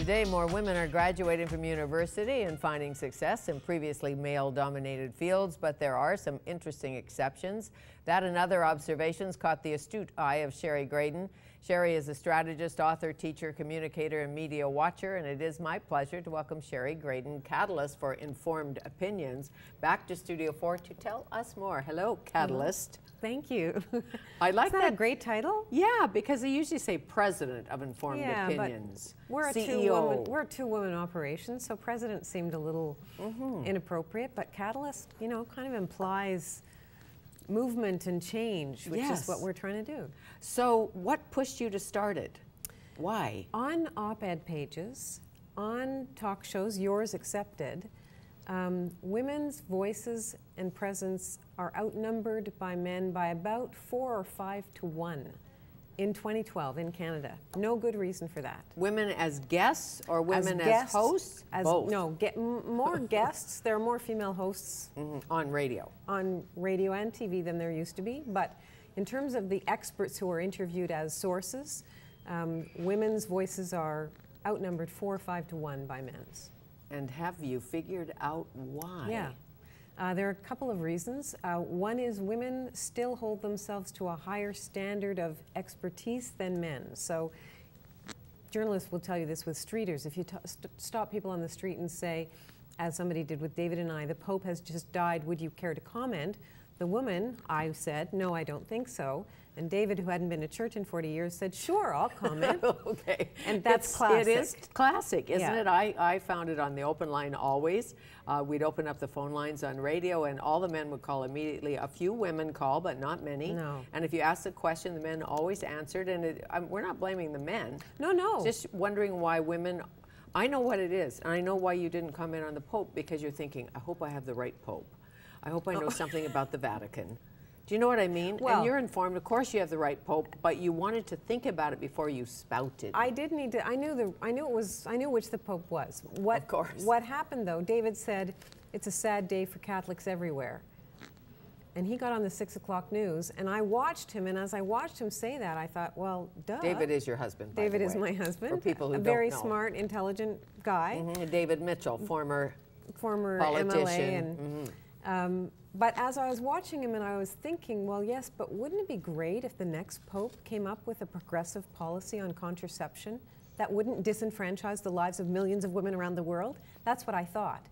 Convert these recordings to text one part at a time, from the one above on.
Today, more women are graduating from university and finding success in previously male-dominated fields, but there are some interesting exceptions. That and other observations caught the astute eye of Shari Graydon. Shari is a strategist, author, teacher, communicator, and media watcher, and it is my pleasure to welcome Shari Graydon, catalyst for informed opinions, back to Studio 4 to tell us more. Hello, catalyst. Thank you. I like Isn't that a great title? Yeah, because they usually say president of informed opinions. But we're CEO. we're a two-woman operation, so president seemed a little inappropriate, but catalyst, you know, kind of implies movement and change, which is what we're trying to do. So what pushed you to start it? Why? On op-ed pages, on talk shows, yours accepted, women's voices and presence are outnumbered by men by about 4 or 5 to 1 in 2012 in Canada. No good reason for that. Women as guests or women as hosts? Both. No, more guests. There are more female hosts on radio. On radio and TV than there used to be. But in terms of the experts who are interviewed as sources, women's voices are outnumbered 4 or 5 to 1 by men's. And have you figured out why? Yeah. There are a couple of reasons. One is women still hold themselves to a higher standard of expertise than men. So journalists will tell you this with streeters. If you stop people on the street and say, as somebody did with David and I, the Pope has just died, would you care to comment? The woman, I said, no, I don't think so. And David, who hadn't been to church in 40 years, said, sure, I'll comment. Okay. And that's classic. It is classic, isn't it? I found it on the open line always. We'd open up the phone lines on radio, and all the men would call immediately. A few women call, but not many. No. And if you asked a question, the men always answered. And we're not blaming the men. No, no. Just wondering why women... I know what it is, and I know why you didn't comment on the Pope, because you're thinking, I hope I have the right Pope. I hope I know something about the Vatican. Do you know what I mean? Well, and you're informed. Of course, you have the right Pope, but you wanted to think about it before you spouted. I did need to. I knew which the Pope was. Of course. What happened though? David said, "It's a sad day for Catholics everywhere," and he got on the 6 o'clock news, and I watched him. And as I watched him say that, I thought, well, duh. David is your husband. By David the is way, my husband. For people who a don't very know. smart, intelligent guy. David Mitchell, former politician. MLA, and but as I was watching him and I was thinking, well, yes, but wouldn't it be great if the next Pope came up with a progressive policy on contraception that wouldn't disenfranchise the lives of millions of women around the world? That's what I thought.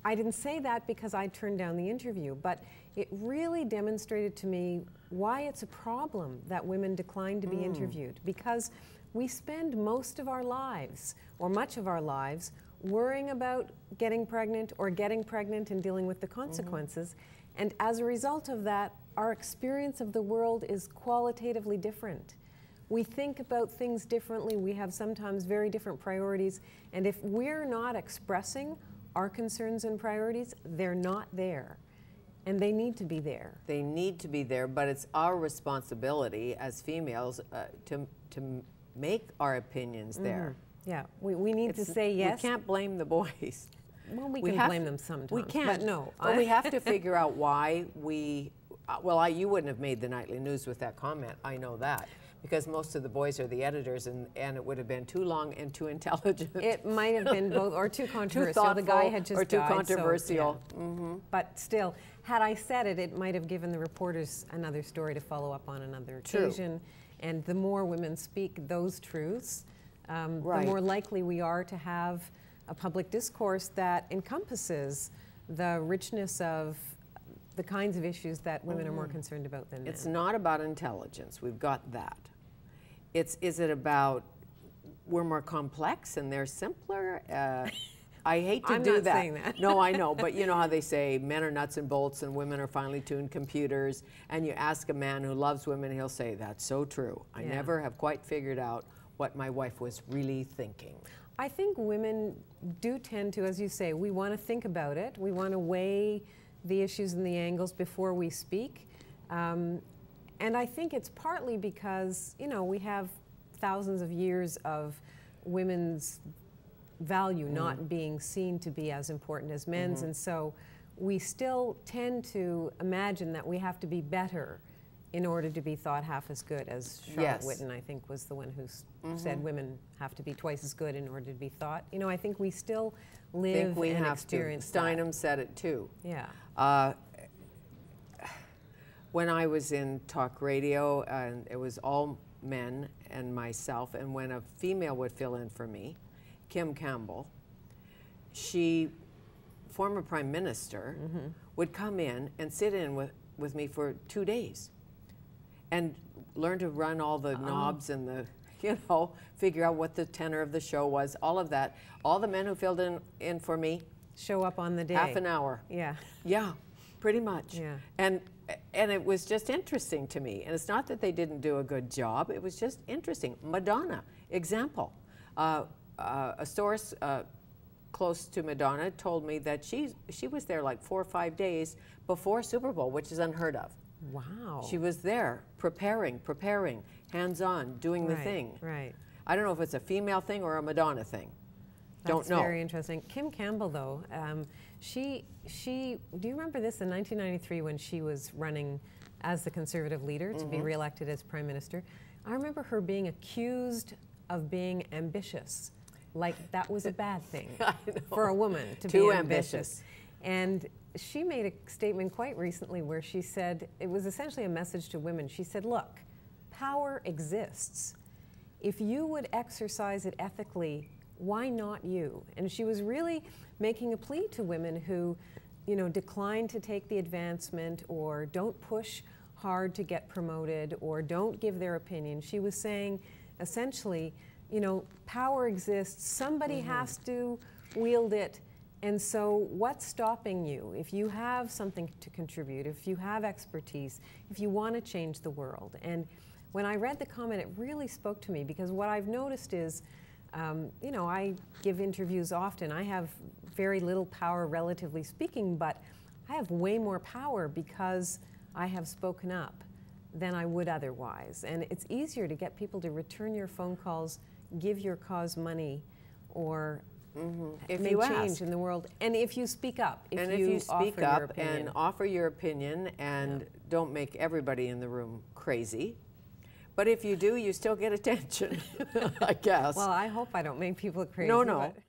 I didn't say that because I turned down the interview, but it really demonstrated to me why it's a problem that women decline to be interviewed, because we spend most of our lives, or much of our lives, worrying about getting pregnant and dealing with the consequences. And as a result of that, our experience of the world is qualitatively different. We think about things differently. We have sometimes very different priorities. And if we're not expressing our concerns and priorities, they're not there. And they need to be there. They need to be there, but it's our responsibility as females to make our opinions there. Yeah, we need to say yes. We can't blame the boys. Well, we can blame them sometimes. We can't. But no. But we have to figure out why we... well, you wouldn't have made the nightly news with that comment. I know that. Because most of the boys are the editors, and it would have been too long and too intelligent. It might have been both, or too controversial. Too thoughtful, the guy had just or too died, controversial. So, yeah. But still, had I said it, it might have given the reporters another story to follow up on another occasion. And the more women speak those truths, the more likely we are to have a public discourse that encompasses the richness of the kinds of issues that women are more concerned about than men. It's not about intelligence. We've got that. Is it about we're more complex and they're simpler? I hate to do that. I'm not saying that. No, I know, but you know how they say men are nuts and bolts and women are finely tuned computers, and you ask a man who loves women, he'll say, that's so true. I never have quite figured out what my wife was really thinking. I think women do tend to, as you say, we want to think about it. We want to weigh the issues and the angles before we speak. And I think it's partly because, you know, we have thousands of years of women's value not being seen to be as important as men's, and so we still tend to imagine that we have to be better in order to be thought half as good, as Charlotte Whitten, I think, was the one who said women have to be twice as good in order to be thought. You know, I think we still live and experience that. Steinem said it too. Yeah. When I was in talk radio, and it was all men and myself, and when a female would fill in for me, Kim Campbell, she, former prime minister, would come in and sit in with me for 2 days and learn to run all the knobs and the, you know, figure out what the tenor of the show was, all of that. All the men who filled in for me. Show up on the day. Half an hour. Yeah. Yeah, pretty much. Yeah. And it was just interesting to me. And it's not that they didn't do a good job, it was just interesting. Madonna, example. A source close to Madonna told me that she was there like 4 or 5 days before Super Bowl, which is unheard of. Wow. She was there preparing, hands-on, doing the thing. Right. I don't know if it's a female thing or a Madonna thing. Don't know. That's very interesting. Kim Campbell, though, she do you remember this in 1993 when she was running as the Conservative leader to be reelected as Prime Minister? I remember her being accused of being ambitious, like that was a bad thing for a woman to be ambitious. And she made a statement quite recently where she said, it was essentially a message to women. She said, look, power exists. If you would exercise it ethically, why not you? And she was really making a plea to women who, you know, decline to take the advancement or don't push hard to get promoted or don't give their opinion. She was saying, essentially, you know, power exists, somebody has to wield it, and so what's stopping you? If you have something to contribute, if you have expertise, if you want to change the world. And when I read the comment, it really spoke to me, because what I've noticed is, you know, I give interviews often. I have very little power, relatively speaking, but I have way more power because I have spoken up than I would otherwise. And it's easier to get people to return your phone calls, give your cause money, or make change in the world. And if you speak up, if you speak up and offer your opinion and don't make everybody in the room crazy. But if you do, you still get attention, I guess. Well, I hope I don't make people crazy. No.